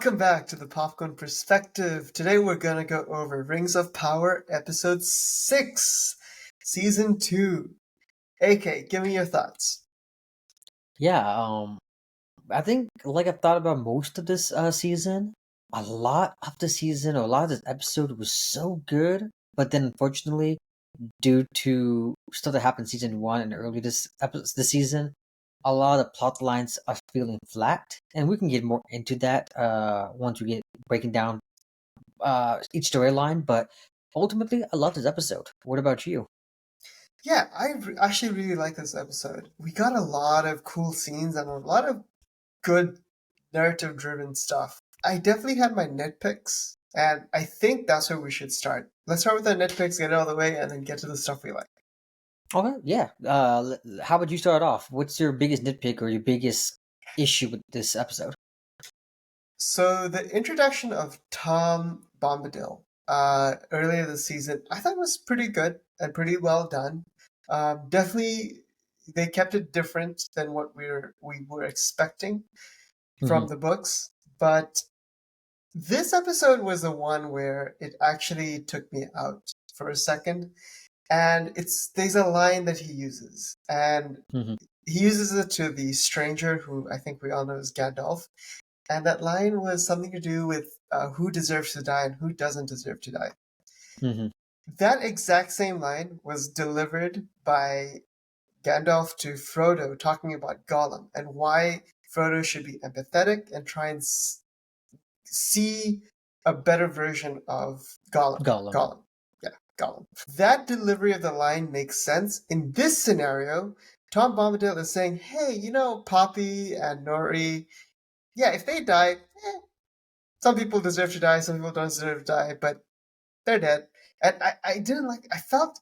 Welcome back to the Popcorn Perspective. Today we're gonna go over Rings of Power Episode 6, Season 2. AK, give me your thoughts. Yeah, I think I've thought about most of this season. A lot of the season, or a lot of this episode was so good, but then unfortunately, due to stuff that happened in season one and early this season, a lot of the plot lines are feeling flat, and we can get more into that once we get breaking down each storyline. But ultimately, I love this episode. What about you? Yeah, actually really like this episode. We got a lot of cool scenes and a lot of good narrative-driven stuff. I definitely had my nitpicks, and I think that's where we should start. Let's start with our nitpicks, get it out of the way, and then get to the stuff we like. Okay, yeah. How would you start off? What's your biggest nitpick or your biggest issue with this episode? So the introduction of Tom Bombadil earlier this season, I thought was pretty good and pretty well done. Definitely, they kept it different than what we were expecting from Hmm. the books, but this episode was the one where it actually took me out for a second. And there's a line that he uses, and Hmm. he uses it to the stranger who I think we all know is Gandalf. And that line was something to do with who deserves to die and who doesn't deserve to die. Hmm. That exact same line was delivered by Gandalf to Frodo, talking about Gollum and why Frodo should be empathetic and try and see a better version of Gollum. Gollum. Gollum. Yeah, Gollum. That delivery of the line makes sense. In this scenario, Tom Bombadil is saying, hey, Poppy and Nori, yeah, if they die, some people deserve to die, some people don't deserve to die, but they're dead. And I didn't like, I felt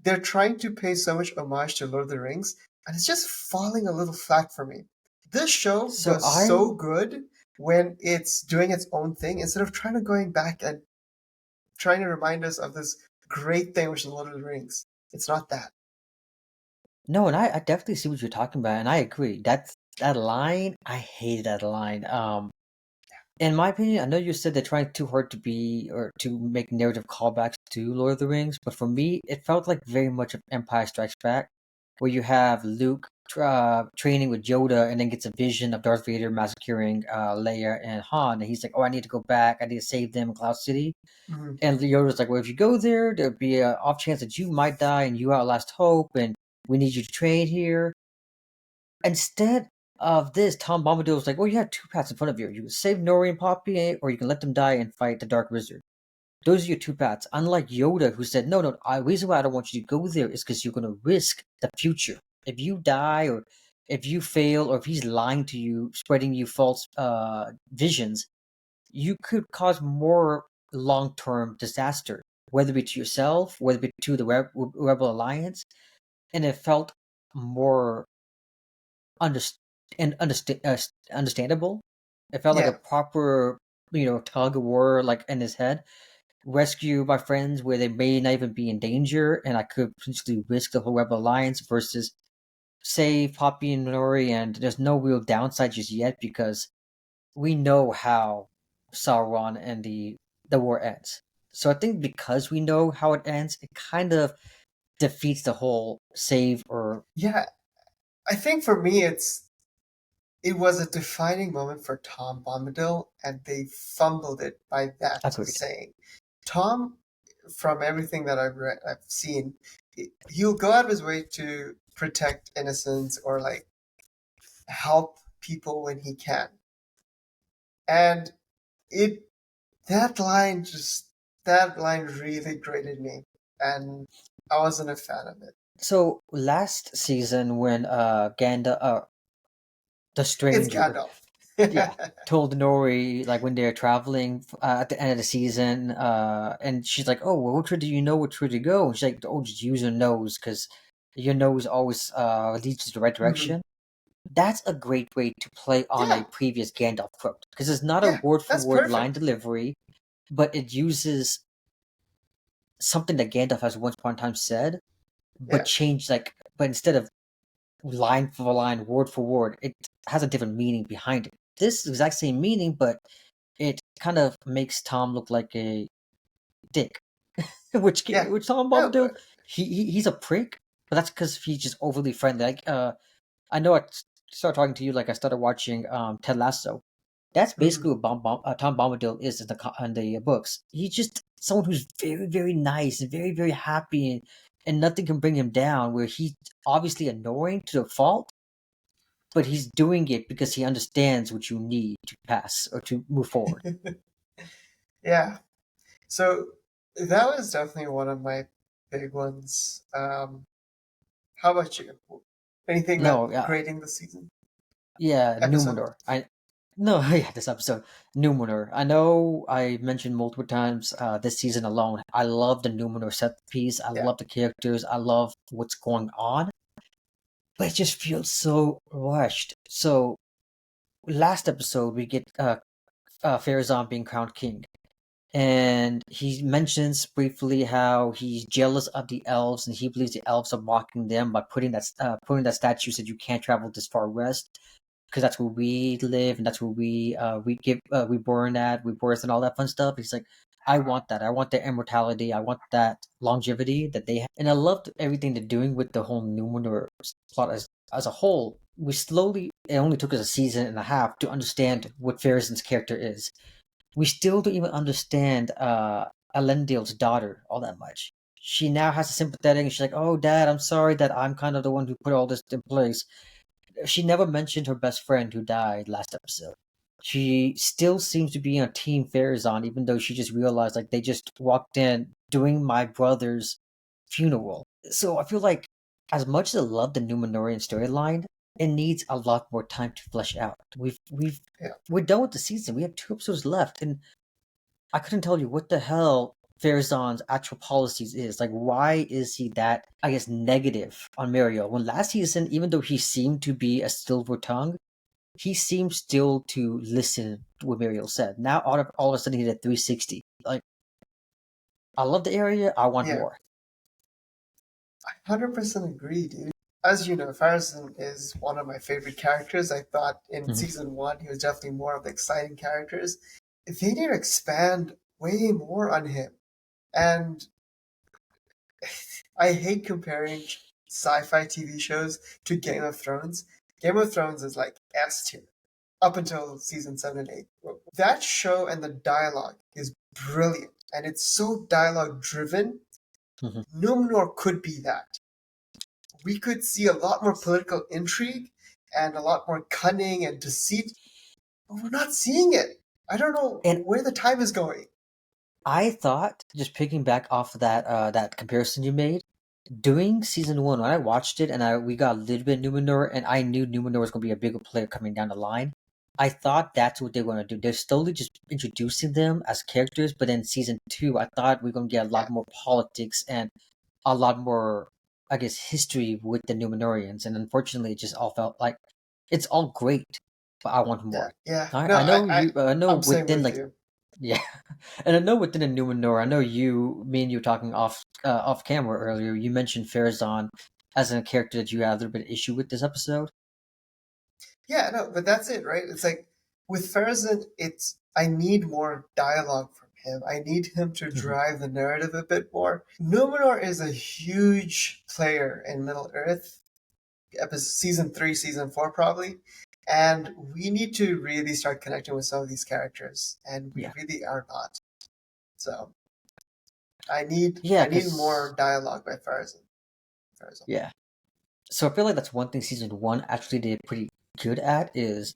they're trying to pay so much homage to Lord of the Rings, and it's just falling a little flat for me. This show So does so I good when it's doing its own thing instead of trying to going back and trying to remind us of this great thing which is Lord of the Rings. It's not that. no, and I definitely see what you're talking about, and I agree. That line. I hate that line. In my opinion, I know you said they're trying too hard to be or to make narrative callbacks to Lord of the Rings, but for me, it felt like very much of Empire Strikes Back, where you have Luke training with Yoda and then gets a vision of Darth Vader massacring Leia and Han, and he's like, "Oh, I need to go back. I need to save them in Cloud City." Mhm. And Yoda's like, "Well, if you go there, there'll be a off chance that you might die and you outlast hope, and we need you to train here." Instead of this, Tom Bombadil was like, "Well, you have two paths in front of you. You can save Nori and Poppy, or you can let them die and fight the Dark Wizard. Those are your two paths." Unlike Yoda, who said, "No, no, the reason why I don't want you to go there is because you're going to risk the future. If you die, or if you fail, or if he's lying to you, spreading you false visions, you could cause more long-term disaster, whether it be to yourself, whether it be to the Rebel Alliance." And it felt more underst- understandable. It felt like a Yeah, proper, tug of war, like in his head. Rescue my friends where they may not even be in danger, and I could potentially risk the whole Rebel Alliance versus save Poppy and Minori, and there's no real downside just yet because we know how Sauron and the war ends. So I think because we know how it ends, it kind of defeats the whole save or yeah. I think for me, it was a defining moment for Tom Bombadil, and they fumbled it by that agreed. saying. Tom, from everything that I've seen, he'll go out of his way to protect innocents or like help people when he can. And it just that line really grated me, and I wasn't a fan of it. So last season when Ganda the It's stranger, Gandalf. yeah, told Nori like when they're traveling at the end of the season, and she's like, "Oh, well, which way do you know which way to go?" And she's like, "Oh, just use your nose because your nose always leads you the right Mhm. direction." That's a great way to play on a Yeah, previous Gandalf quote because it's not a yeah, word for that's word line perfect. delivery, but it uses something that Gandalf has once upon a time said, but Yeah, changed but instead of line for line, word for word, it has a different meaning behind it. This exact same meaning, but kind of makes Tom look like a dick. which Yeah. Tom No, Bombadil, he's a prick, but that's because he's just overly friendly. Like I know I started talking to you like I started watching Ted Lasso. That's mhm. basically what Tom Bombadil is in the books. He's just someone who's very very nice and very very happy, and nothing can bring him down. Where he's obviously annoying to the fault, but he's doing it because he understands what you need to pass or to move forward. Yeah. So that was definitely one of my big ones. How about you? Anything that No, yeah, grading the season yeah, episode? Numenor. I no, yeah, this episode, Numenor. I know I mentioned multiple times this season alone. I love the Numenor set piece. I Yeah. love the characters. I love what's going on, but it just feels so rushed. So last episode we get Farazan being crowned king, and he mentions briefly how he's jealous of the elves, and he believes the elves are mocking them by putting that statue that you can't travel this far west because that's where we live and that's where we born at, we birth and all that fun stuff. He's like, I want that. I want their immortality. I want that longevity that they have. And I loved everything they're doing with the whole Numenor plot as a whole. We slowly, it only took us a season and a half to understand what Farazan's character is. We still don't even understand Elendil's daughter all that much. She now has a sympathetic, and she's like, "Oh, Dad, I'm sorry that I'm kind of the one who put all this in place." She never mentioned her best friend who died last episode. She still seems to be on Team Farazan, even though she just realized like they just walked in doing my brother's funeral. So I feel like as much as I love the Numenorian storyline, it needs a lot more time to flesh out. Yeah. We're done with the season. We have 2 episodes left, and I couldn't tell you what the hell Farazan's actual policies is. Like, why is he that, I guess, negative on Mario? When last season, even though he seemed to be a silver tongue, he seemed still to listen to what Mario said. Now, all of a sudden, he did a 360. Like, I love the area. I want Yeah. more. 100% agree, dude. As you know, Farazan is one of my favorite characters. I thought in Mhm. season one he was definitely more of the exciting characters. They need to expand way more on him. And I hate comparing sci-fi TV shows to Game of Thrones. Game of Thrones is like S tier up until season 7 and 8. That show and the dialogue is brilliant, and it's so dialogue driven. Mhm. Numenor could be that. We could see a lot more political intrigue and a lot more cunning and deceit, but we're not seeing it. I don't know And where the time is going. I thought, just picking back off of that comparison you made, doing season one, when I watched it and we got a little bit of Numenor, and I knew Numenor was going to be a bigger player coming down the line. I thought that's what they were going to do. They're slowly just introducing them as characters, but then season two, I thought we are going to get a Yeah, lot more politics and a lot more, I guess, history with the Numenorians. And unfortunately, it just all felt like it's all great, but I want yeah, more. yeah. No, I know you. I know I'm saying within with like you. yeah, and I know within a Numenor, I know me and you were talking off camera earlier. You mentioned Farazan as a character that you had a little bit of issue with this episode. Yeah, no, but that's it, right? It's like with Farazan, it's I need more dialogue from him. I need him to Mhm. drive the narrative a bit more. Numenor is a huge player in Middle Earth, season 3, season 4, probably. And we need to really start connecting with some of these characters, and we Yeah, really are not. So yeah, I need because more dialogue by Farazan. Farazan. yeah. So I feel like that's one thing season one actually did pretty good at is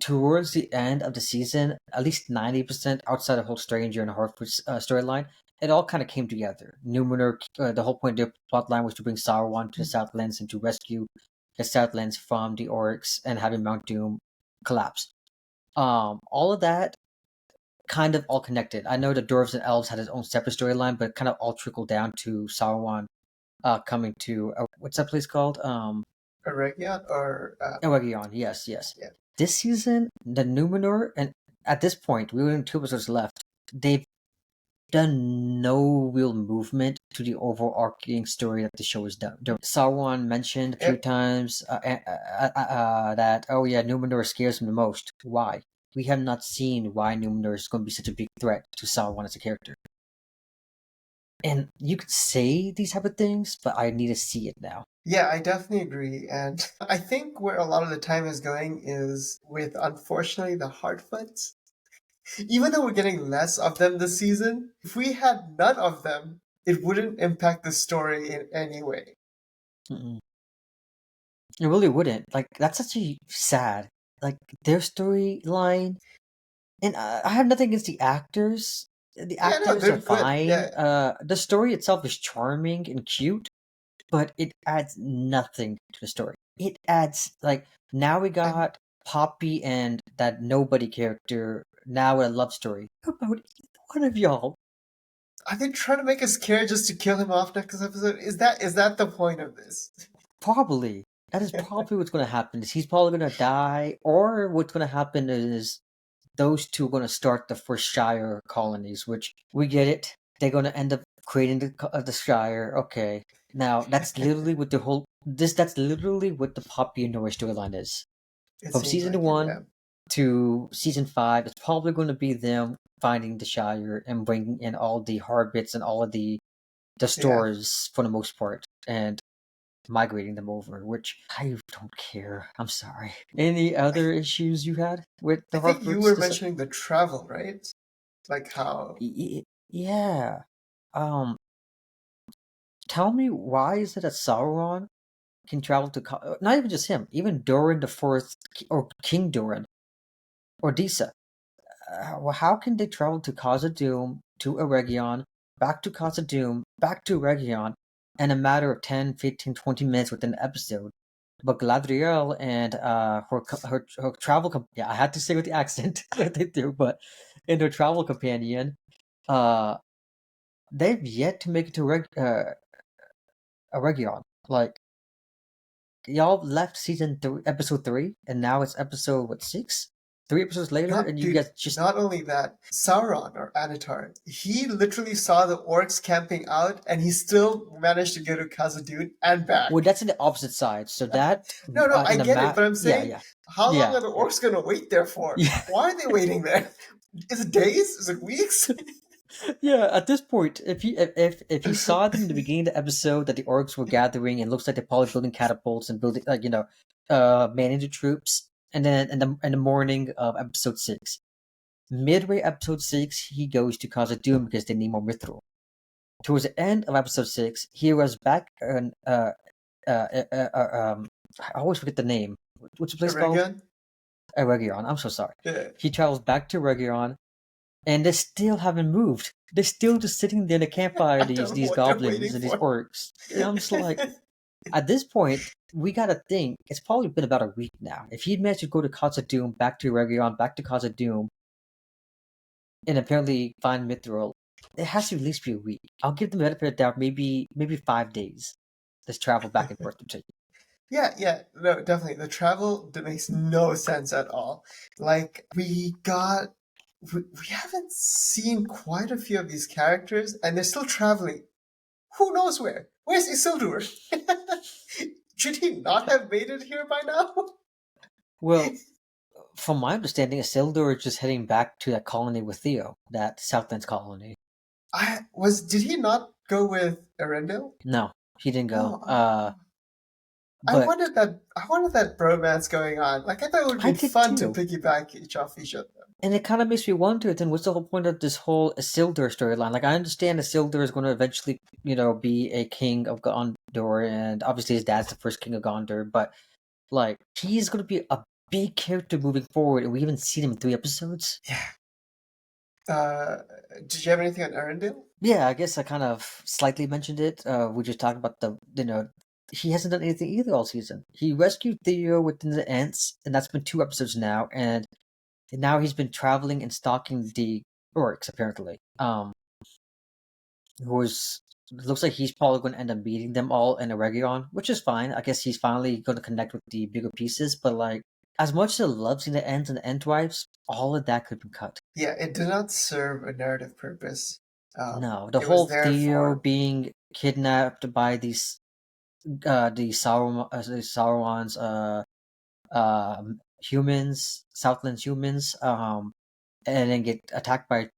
towards the end of the season, at least 90% outside of whole Stranger and Hartford storyline, it all kind of came together. Numenor, the whole point of their plotline was to bring Sauron to the Southlands and to rescue the Southlands from the orcs and having Mount Doom collapse. All of that kind of all connected. I know the dwarves and elves had its own separate storyline, but it kind of all trickled down to Sauron coming to what's that place called? Eregion or Eregion. Yes, yes. yeah, This season, the Numenor, and at this point, we only have 2 episodes left. They've done no real movement to the overarching story that the show has done. Sauron mentioned a few yep. times that, oh yeah, Numenor scares him the most. Why? we have not seen why Númenor is going to be such a big threat to Sauron as a character. And you could say these type of things, but I need to see it now. Yeah, I definitely agree. And I think where a lot of the time is going is with, unfortunately, the Hardfoots. Even though we're getting less of them this season, if we had none of them, it wouldn't impact the story in any way. Mm-mm. It really wouldn't. Like, that's such a sad. Like, their storyline. And I have nothing against the actors. The Yeah, no, actors they're are good. fine. Yeah, The story itself is charming and cute, but it adds nothing to the story. It adds, like, now we and got Poppy and that nobody character, now a love story. About either one of y'all. are they trying to make us care just to kill him off next episode? Is that the point of this? Probably. That is probably what's going to happen. Is he's probably going to die, or what's going to happen is those two are going to start the first Shire colonies, which we get it. They're going to end up creating the Shire. Okay. Now, that's literally what the whole. That's literally what the Poppy and Nora storyline is. It From seems season like it, one yeah. to season 5, it's probably going to be them finding the Shire and bringing in all the Harbits and all of the Yeah. stores for the most part. And migrating them over, which I don't care. I'm sorry. Any I, other issues you had with I the think you Harfords? were mentioning the travel, right? Like how. Yeah. Um, Tell me why is it that Sauron can travel to not even just him, even Durin the Fourth or King Durin or Disa. Well, how can they travel to Khazad-dûm, to Eregion, back to Khazad-dûm, back to Eregion, in a matter of 10, 15, 20 minutes within an episode? But Galadriel and her travel yeah, I had to say with the accent that they do, but in her travel companion, uh, they've yet to make it to Eregion. Like, y'all left season 3, episode 3, and now it's episode what 6? 3 episodes later, Not, and you dude, guys just not only that, Sauron or Anatar, he literally saw the orcs camping out and he still managed to go to Khazad-dûm and well, back. that's in the opposite side. So that No, no, I in the get it, map, but I'm yeah, saying, yeah, how long yeah, are the yeah, orcs gonna wait there for? yeah. Why are they waiting there? Is it days? Is it weeks? Yeah, at this point, if he saw them in the beginning of the episode that the orcs were gathering and looks like they're probably building catapults and building manning the troops, and then in the morning of episode 6, midway episode 6, he goes to Khazad-dûm because they need more mithril. Towards the end of episode 6, he was back in I always forget the name. What's the place called? Eregion? Eregion. I'm so sorry. Yeah. He travels back to Eregion, and they still haven't moved. They're still just sitting there in a campfire, I these don't know these what they're goblins waiting and these for. orcs. And I'm just like, at this point, we gotta think. It's probably been about a week now. If he'd managed to go to Khazad-dûm, back to Eregion, back to Khazad-dûm, and apparently find Mithril, it has to at least be a week. I'll give them the benefit of the doubt. Maybe 5 days. This travel back and forth to take. Yeah, no, definitely. The travel that makes no sense at all. Like, we haven't seen quite a few of these characters, and they're still traveling. Who knows where? Where's Isildur? Should he not have made it here by now? Well, from my understanding, Isildur is just heading back to that colony with Theo, that Southlands colony. Did he not go with Erendil? No, he didn't go. Oh, But I wanted that bromance going on. Like, I thought it would I be did fun to too. piggyback each other. And it kind of makes me wonder then what's the whole point of this whole Isildur storyline? Like, I understand Isildur is going to eventually, be a king of Gondor, and obviously his dad's the first king of Gondor, but, like, he's going to be a big character moving forward, and we haven't seen him in 3 episodes. Yeah. Did you have anything on Erendil? Yeah, I guess I kind of slightly mentioned it. We just talked about he hasn't done anything either all season. He rescued Theo within the Ents, and that's been 2 episodes now, and now he's been traveling and stalking the orcs, apparently. Who's looks like he's probably going to end up meeting them all in Eregion, which is fine. I guess he's finally going to connect with the bigger pieces, but like, as much as I love seeing the Ents and the Entwives, all of that could have been cut. Yeah, it did not serve a narrative purpose. No, the It was whole there Theo for. being kidnapped by the Sauron's humans, Southlands humans, and then get attacked by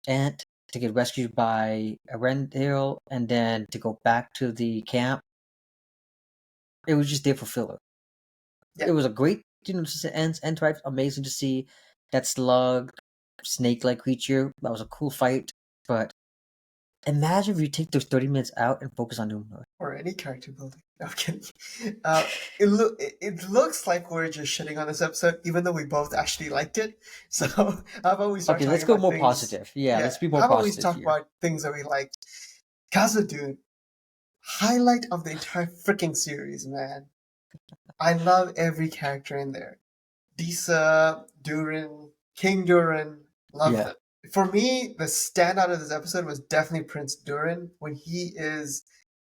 Ant, to get rescued by Arendelle, and then to go back to the camp. It was just there for filler. Yeah. It was a great, just end tribe. Amazing to see that slug, snake-like creature. That was a cool fight. But imagine if you take those 30 minutes out and focus on Númenor. Or any character building. No, I'm kidding. It looks like we're just shitting on this episode, even though we both actually liked it. So how about we start Okay, talking let's go about more things? positive. Yeah, let's be more How about we positive talk here. about things that we liked? Khazad-dûm, highlight of the entire freaking series, man. I love every character in there. Disa, Durin, King Durin, love Yeah. them. For me, the standout of this episode was definitely Prince Durin when he is.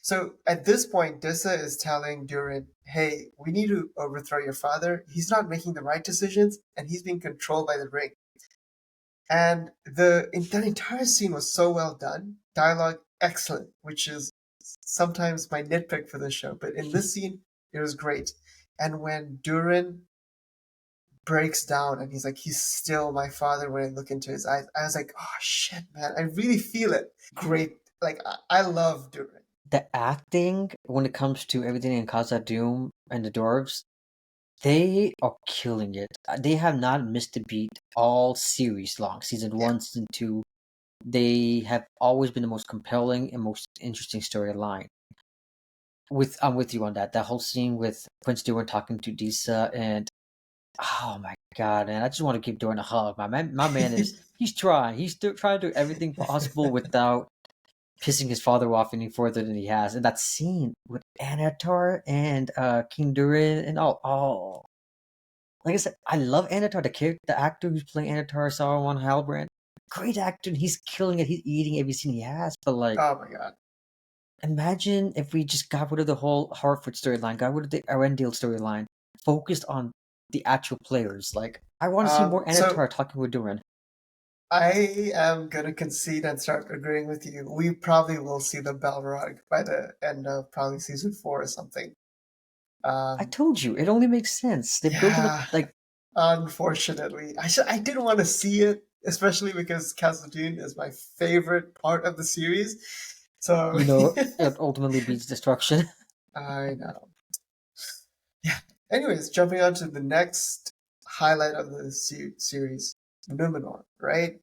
So at this point, Disa is telling Durin, "Hey, we need to overthrow your father. He's not making the right decisions, and he's being controlled by the ring." And that entire scene was so well done. Dialogue excellent, which is sometimes my nitpick for the show. But in this scene, it was great. And when Durin breaks down and he's like, he's still my father when I look into his eyes, I was like, oh shit, man, I really feel it. Great. Like, I love Durin. The acting, when it comes to everything in Khazad-dûm and the dwarves, they are killing it. They have not missed a beat all series long. Season 1, Season 2. They have always been the most compelling and most interesting storyline. I'm with you on that. That whole scene with Prince Durin talking to Disa, and oh my god, man, I just want to give Durin a hug. My man he's trying. He's still trying to do everything possible without pissing his father off any further than he has. And that scene with Anatar and King Durin and all. Like I said, I love Anatar, the actor who's playing Anatar, Sauron Halbrand. Great actor, and he's killing it. He's eating every scene he has. But like, Oh my god. imagine if we just got rid of the whole Hartford storyline, got rid of the Arendelle storyline, focused on the actual players. Like, I want to see more So Anatar talking with Durin. I am gonna concede and start agreeing with you. We probably will see the Balrog by the end of probably season 4 or something. I told you, it only makes sense. They're building up, Yeah, like, unfortunately, I didn't want to see it, especially because Khazad-dûm is my favorite part of the series. So it ultimately beats destruction. I know. Yeah. Anyways, jumping on to the next highlight of the series, Númenor, right?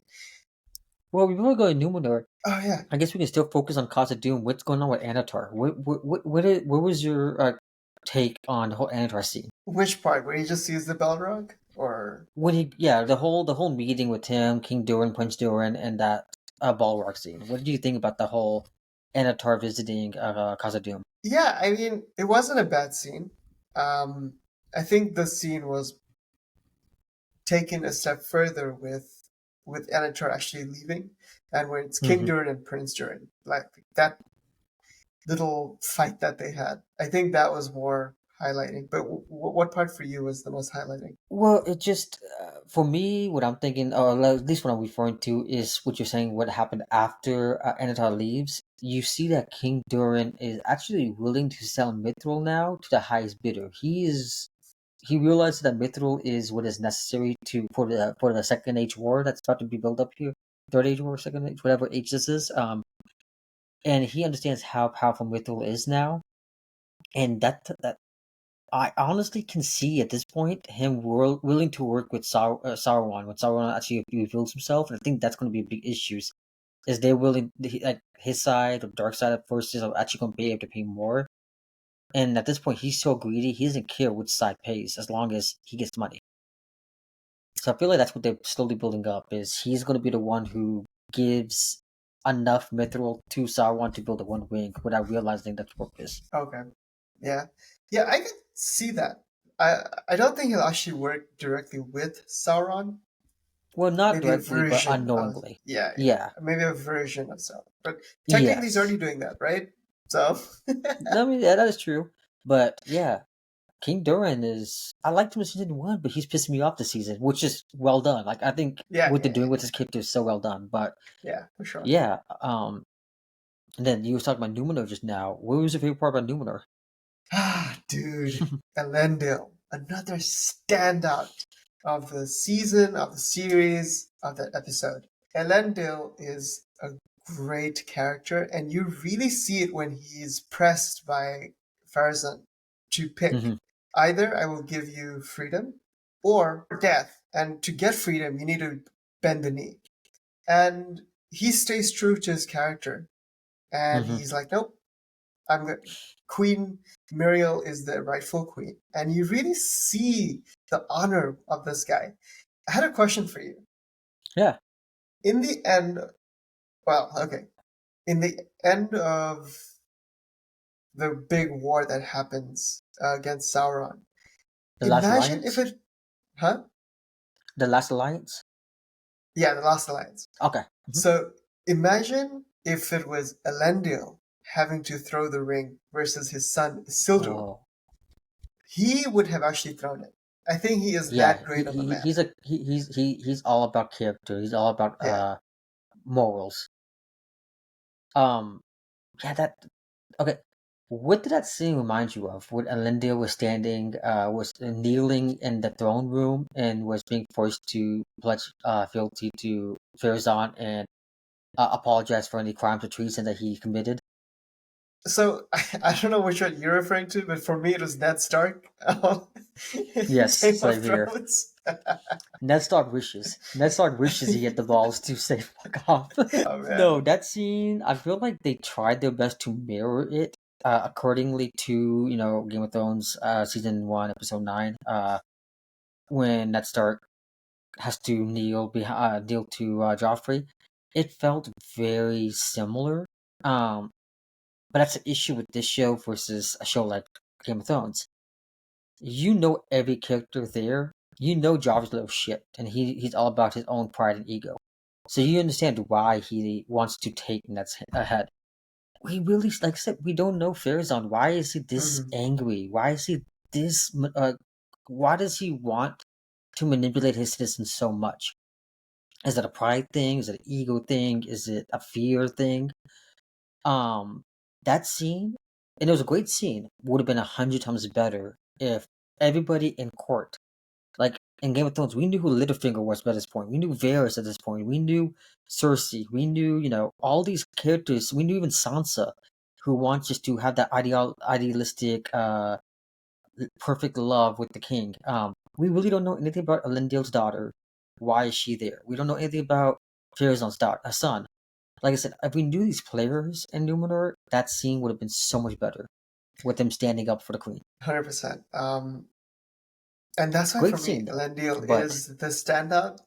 Well, we want to go to Númenor. Oh yeah. I guess we can still focus on Khazad-dûm. What's going on with Anatar? What was your take on the whole Anatar scene? Which part? Where he just sees the Balrog, or The whole meeting with him, King Durin, Prince Durin, and that Balrog scene. What did you think about the whole Anatar visiting Khazad-dûm? yeah? I mean, it wasn't a bad scene. I think the scene was taken a step further with Anatar actually leaving, and when it's King Mm-hmm. Durin and Prince Durin, like that little fight that they had. I think that was more highlighting. But what part for you was the most highlighting? Well, it just for me, what I'm thinking, or at least what I'm referring to, is what you're saying. What happened after Anatar leaves? You see that King Durin is actually willing to sell Mithril now to the highest bidder. He realizes that Mithril is what is necessary for the Second Age War that's about to be built up here, Third Age War, Second Age, whatever age this is. And he understands how powerful Mithril is now, and that I honestly can see at this point him willing to work with Sauron when Sauron actually reveals himself, and I think that's going to be a big issue. Is they're willing, like his side or dark side of forces are actually going to be able to pay more, and at this point he's so greedy he doesn't care which side pays as long as he gets money. So I feel like that's what they're slowly building up. Is he's going to be the one who gives enough mithril to Sauron to build a one wing without realizing that's purpose. Okay. Yeah. Yeah, I could see that. I don't think he'll actually work directly with Sauron. Well, not Maybe a directly, but version of unknowingly. yeah, Yeah. maybe a version of Sauron. But technically he's Yes. already doing that, right? So I mean, yeah, that is true. But yeah, King Durin is. I liked him in season 1, but he's pissing me off this season, which is well done. Like I think yeah, what they're yeah, doing with his character is so well done. But yeah, for sure. yeah, and then you were talking about Numenor just now. What was your favorite part about Numenor? Ah, dude, Elendil. another standout of the season, of the series, of that episode. Elendil is a great character, and you really see it when he's pressed by Farazan to pick. Hmm. Either I will give you freedom or death. And to get freedom, you need to bend the knee. And he stays true to his character. And Hmm. he's like, nope, I'm good. Queen Muriel is the rightful queen. And you really see the honor of this guy. I had a question for you. Yeah. In the end, well, okay. In the end of the big war that happens against Sauron, The Last imagine if Alliance? it, huh? The Last Alliance? Yeah, the Last Alliance. Okay. So imagine if it was Elendil having to throw the ring versus his son Isildur. Oh. He would have actually thrown it. I think he is Yeah, that great of a man. he's all about character. He's all about Yeah. morals. Um, yeah, that okay. What did that scene remind you of? When Elendil was standing, was kneeling in the throne room and was being forced to pledge fealty to Farazan and apologize for any crimes or treason that he committed. So I don't know which one you're referring to, but for me it was Ned Stark in Yes, Game of same here. Thrones. Ned Stark wishes. Ned Stark wishes he had the balls to say fuck off. Oh No, man. that scene, I feel like they tried their best to mirror it accordingly to, Game of Thrones season 1, episode 9, when Ned Stark has to kneel to Joffrey. It felt very similar. Um, but that's the issue with this show versus a show like Game of Thrones. You know every character there. You know Joffrey's a little shit, and he's all about his own pride and ego. So you understand why he wants to take Ned's head. We really, like I said, we don't know Farazan. Why is he this Mhm. angry? Why is he this? Why does he want to manipulate his citizens so much? Is it a pride thing? Is it an ego thing? Is it a fear thing? Um, that scene, and it was a great scene, would have been 100 times better if everybody in court, like in Game of Thrones, we knew who Littlefinger was by this point. We knew Varys at this point. We knew Cersei. We knew, all these characters. We knew even Sansa, who wants just to have that idealistic, perfect love with the king. We really don't know anything about Elendil's daughter. Why is she there? We don't know anything about Farazan's son. Like I said, if we knew these players in Númenor, that scene would have been so much better with them standing up for the queen. 100%. And that's why Great for me, scene though, Elendil but is the standout,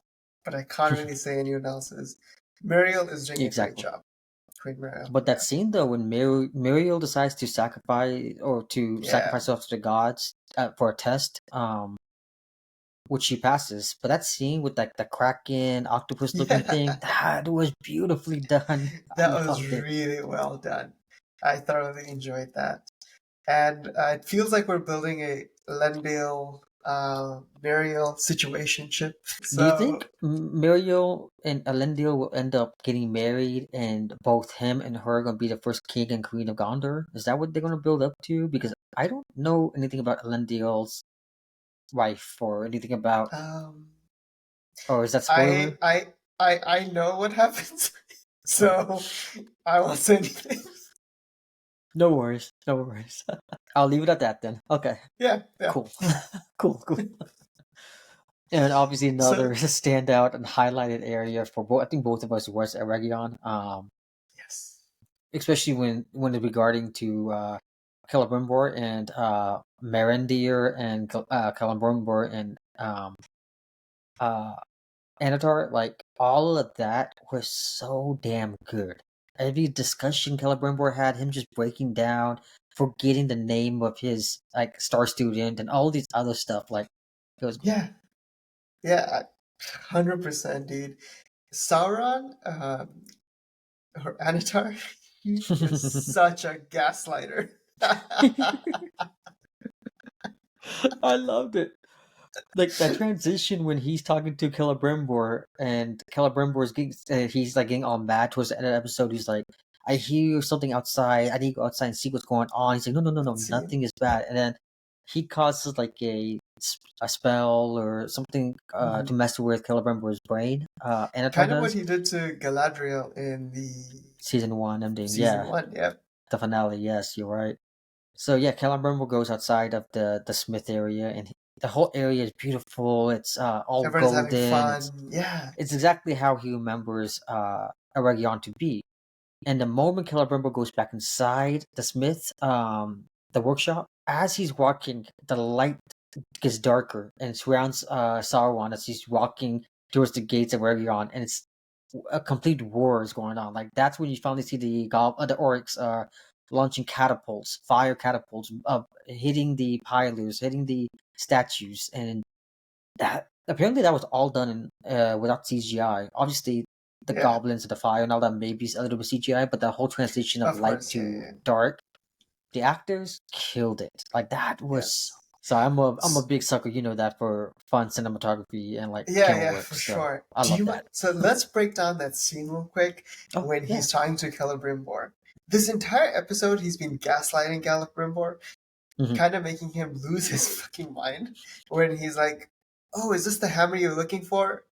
but I can't really say anyone else is. Muriel is doing a great exactly. job. Queen Muriel. But that Yeah. scene though, when Muriel decides to Yeah. sacrifice herself to the gods for a test, which she passes. But that scene with like the kraken octopus looking thing, Yeah. that was beautifully done. I That was loved it. really well done. I thoroughly enjoyed that. And it feels like we're building a Elendil Muriel situationship. Do you So, think Muriel and Elendil will end up getting married, and both him and her are gonna be the first king and queen of Gondor? Is that what they're gonna build up to? Because I don't know anything about Elendil's wife or anything about, um, or is that I spoiler? I I know what happens. Okay. So I won't say anything. No worries. No worries. I'll leave it at that then. Okay. Yeah, yeah. Cool. Cool. And obviously So another standout and highlighted area for both, I think both of us, was Eregion. yes. Especially when regarding to Calabrimbor and Merendir and Calabrimbor and uh Anatar, like all of that was so damn good. Every discussion Calabrimbor had, him just breaking down, forgetting the name of his like star student and all these other stuff, like it was great. Yeah, yeah, 100%, dude. Sauron, or Anatar, he is such a gaslighter. I loved it. Like that transition when he's talking to Celebrimbor and Celebrimbor is he's like getting all mad towards the end of the episode. He's like, I hear something outside. I need to go outside and see what's going on. He's like, no, See? nothing is bad. And then he causes like a spell or something to mess with Calibrimbor's brain. Anatar Kind of what does. he did to Galadriel in the Season 1 ending, season yeah. one. Yeah, The finale, yes, you're right. So yeah, Calabrimbor goes outside of the smith area, and the whole area is beautiful. It's all everybody's having golden. fun. Yeah, It's exactly how he remembers Eregion to be. And the moment Celebrimbor goes back inside the smith, the workshop, as he's walking, the light gets darker and surrounds Sauron as he's walking towards the gates of Eregion, and it's a complete war is going on. Like that's when you finally see the orcs launching catapults, fire catapults, hitting the pillars, hitting the statues, and that apparently that was all done in without CGI. Obviously, the yeah, goblins and the fire and all that maybe a little bit CGI, but the whole transition of of light course. Yeah, to yeah, dark, the actors killed it. Like that was. yes. So I'm a big sucker, you know that, for fun cinematography and like Yeah, camera yeah, work. for So sure. I Do love you mind? that. So let's break down that scene real quick Oh when yeah. he's talking to Celebrimbor. This entire episode, he's been gaslighting Celebrimbor, Hmm. kind of making him lose his fucking mind. When he's like, "Oh, is this the hammer you're looking for?"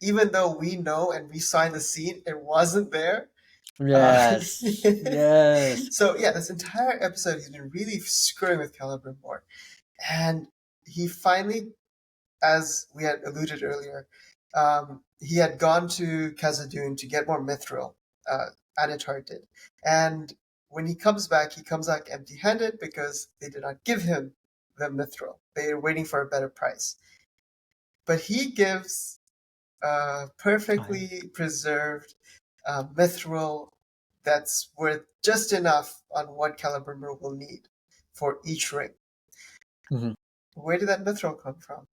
Even though we know and we saw in the scene it wasn't there. Uh, Yes. Yes. so yeah, this entire episode he's been really screwing with Celebrimbor, and he finally, as we had alluded earlier, he had gone to Khazad-dûm to get more mithril. Uh, Anatar did, and when he comes back empty-handed because they did not give him the mithril. They are waiting for a better price. But he gives Oh, yeah. perfectly preserved mithril that's worth just enough on what Celebrimbor will need for each ring. Hmm. Where did that mithril come from?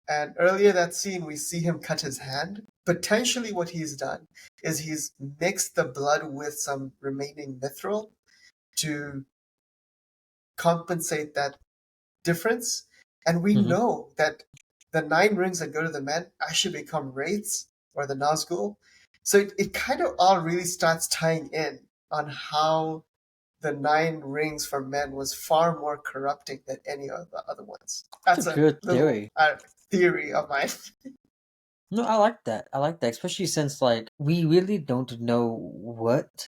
And earlier that scene, we see him cut his hand. Potentially, what he's done is he's mixed the blood with some remaining mithril to compensate that difference. And we Hmm. know that the 9 rings that go to the men actually become wraiths or the Nazgul. So it kind of all really starts tying in on how the 9 rings for men was far more corrupting than any of the other ones. That's a That's a good little theory. theory of mine. No, I like that. I like that, especially since like we really don't know what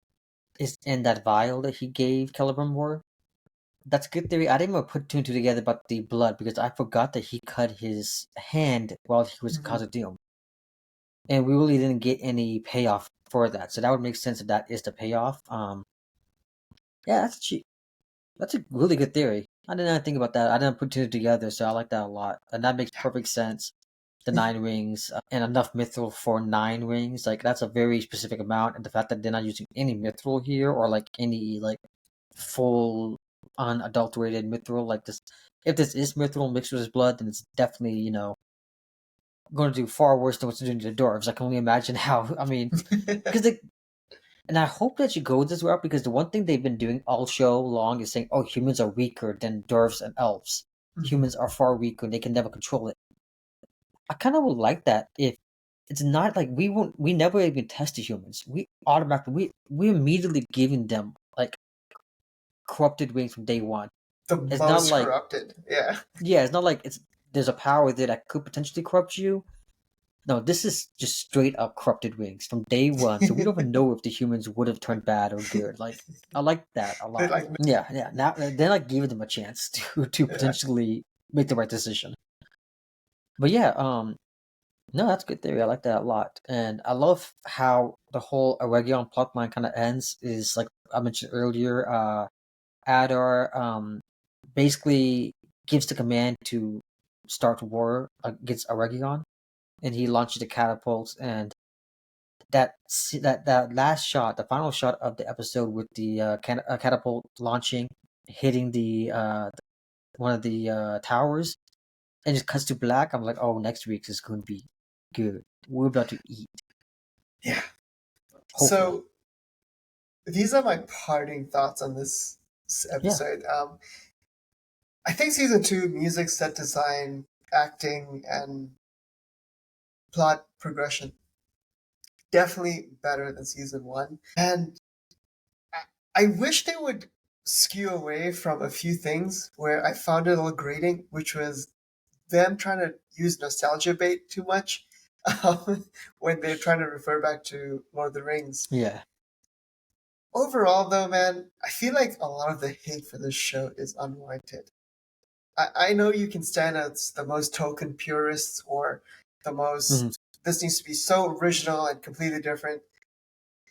is in that vial that he gave Celebrimbor. That's a good theory. I didn't even put two and two together about the blood because I forgot that he cut his hand while he was in Mhm. Khazad-dûm, and we really didn't get any payoff for that. So that would make sense if that is the payoff. Yeah, that's a really good theory. I did not think about that. I didn't put two together, so I like that a lot, and that makes perfect sense. The 9 rings and enough mithril for 9 rings, like that's a very specific amount, and the fact that they're not using any mithril here or like any like full unadulterated mithril like this. If this is mithril mixed with his blood, then it's definitely going to do far worse than what's doing to the dwarves. I can only imagine how. I mean, because and I hope that you go this route because the one thing they've been doing all show long is saying, "Oh, humans are weaker than dwarves and elves. Mhm. Humans are far weaker; and they can never control it." I kind of would like that if it's not like we never even test the humans. We automatically we immediately giving them like corrupted wings from day one. The It's not most like corrupted. Yeah. yeah, it's not like it's there's a power there that could potentially corrupt you. No, this is just straight up corrupted wings from day one. So we don't even know if the humans would have turned bad or good. Like I like that a They're lot. like, Yeah, yeah. Now they're like giving them a chance to yeah. potentially make the right decision. But yeah, no, that's a good theory. I like that a lot, and I love how the whole Aurelion plotline kind of ends. Is like I mentioned earlier, Adar basically gives the command to start war against Aurelion, and he launches the catapults. And that last shot, the final shot of the episode with the catapult launching, hitting the one of the towers, and just cuts to black. I'm like, oh, next week is going to be good. We're about to eat. Yeah. Hopefully. So these are my parting thoughts on this Yeah. episode. I think season two, music, set design, acting, and plot progression definitely better than season one. And I wish they would skew away from a few things where I found it a little grating, which was them trying to use nostalgia bait too much when they're trying to refer back to Lord of the Rings. Yeah, Overall, though, man, I feel like a lot of the hate for this show is unwarranted. I know you can stand as the most token purists or the hmm most, this needs to be so original and completely different.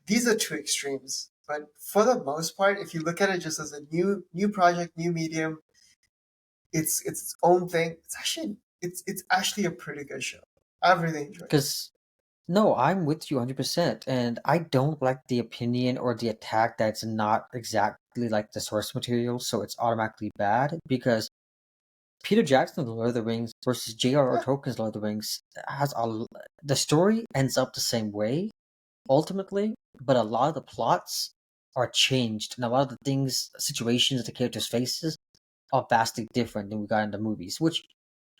These are two extremes. But for the most part, if you look at it just as a new project, new medium, it's its own thing. It's actually a pretty good show. I've really enjoyed it. because no, I'm with you 100%, and I don't like the opinion or the attack that it's not exactly like the source material, so it's automatically bad. Because Peter Jackson's Lord of the Rings versus J.R.R. Yeah. Tolkien's Lord of the Rings has the story ends up the same way ultimately, but a lot of the plots are changed, and a lot of the things, situations that the characters faces are vastly different than we got in the movies, which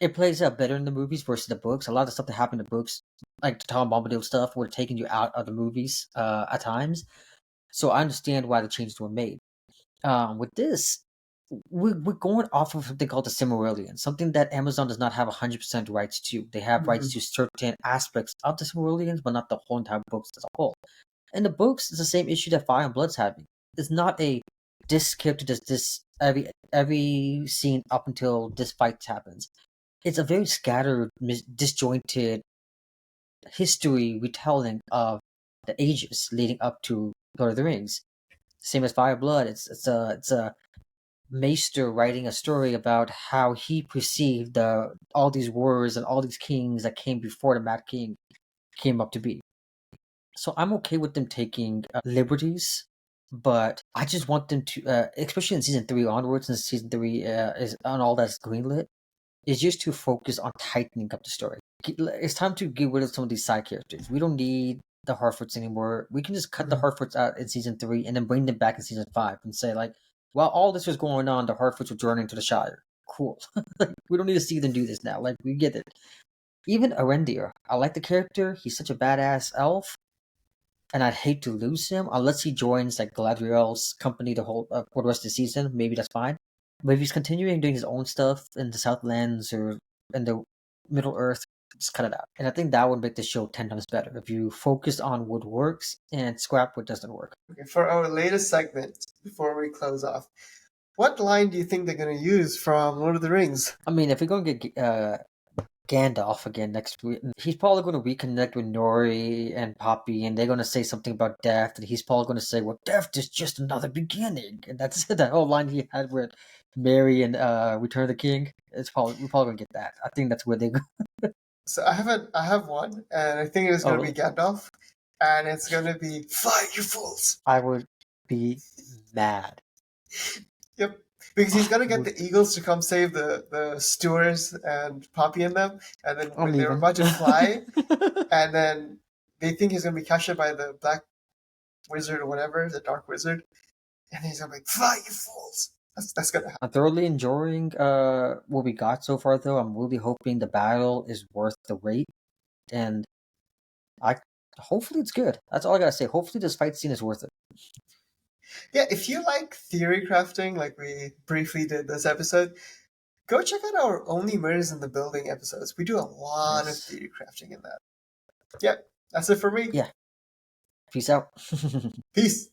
it plays out better in the movies versus the books. A lot of the stuff that happened in the books, like the Tom Bombadil stuff, would have taken you out of the movies at times. So I understand why the changes were made. With this, we're going off of something called the Silmarillion, something that Amazon does not have 100% rights to. They have rights Mhm. to certain aspects of the Silmarillions, but not the whole entire books as a whole. And the books is the same issue that Fire and Blood's having. It's not a this character does this every scene up until this fight happens. It's a very scattered, disjointed history retelling of the ages leading up to Lord of the Rings. Same as Fire and Blood, it's a maester writing a story about how he perceived all these wars and all these kings that came before the Mad King came up to be. So I'm okay with them taking liberties, but I just want them to, especially in season 3 onwards, and season 3 is on all that's greenlit, is just to focus on tightening up the story. It's time to get rid of some of these side characters. We don't need the Harfoots anymore. We can just cut the Mhm. Harfoots out in season 3 and then bring them back in season 5 and say, like, while all this was going on, the Harfoots were journeying to the Shire. Cool. Like, we don't need to see them do this now. Like, we get it. Even Arendir, I like the character. He's such a badass elf, and I'd hate to lose him unless he joins like Galadriel's company the whole for the rest of the season. Maybe that's fine. But if he's continuing doing his own stuff in the Southlands or in the Middle Earth, just cut it out. And I think that would make the show 10 times better if you focus on what works and scrap what doesn't work. Okay, for our latest segment, before we close off, what line do you think they're going to use from Lord of the Rings? I mean, if we're going to get Gandalf again next week, he's probably going to reconnect with Nori and Poppy, and they're going to say something about death, and he's probably going to say, "Well, death is just another beginning," and that's that whole line he had with Mary and Return of the King. We're probably going to get that. I think that's where they go. So I have one, and I think it's Oh, going to be really? Gandalf, and it's going to be "Fly, you fools!" I would be mad. Yep, because he's I going to get would the eagles to come save the stewards and Poppy and them, and then when they're leaving. about to fly, and then they think he's going to be captured by the black wizard or whatever, the dark wizard, and he's going to be like, "Fly, you fools!" That's going to happen. I'm thoroughly enjoying what we got so far, though. I'm really hoping the battle is worth the wait, and I hopefully it's good. That's all I gotta say. Hopefully this fight scene is worth it. Yeah, if you like theory crafting, like we briefly did this episode, go check out our Only Murders in the Building episodes. We do a lot of Yes. theory crafting in that. Yep, that's it for me. Yeah. Peace out. Peace.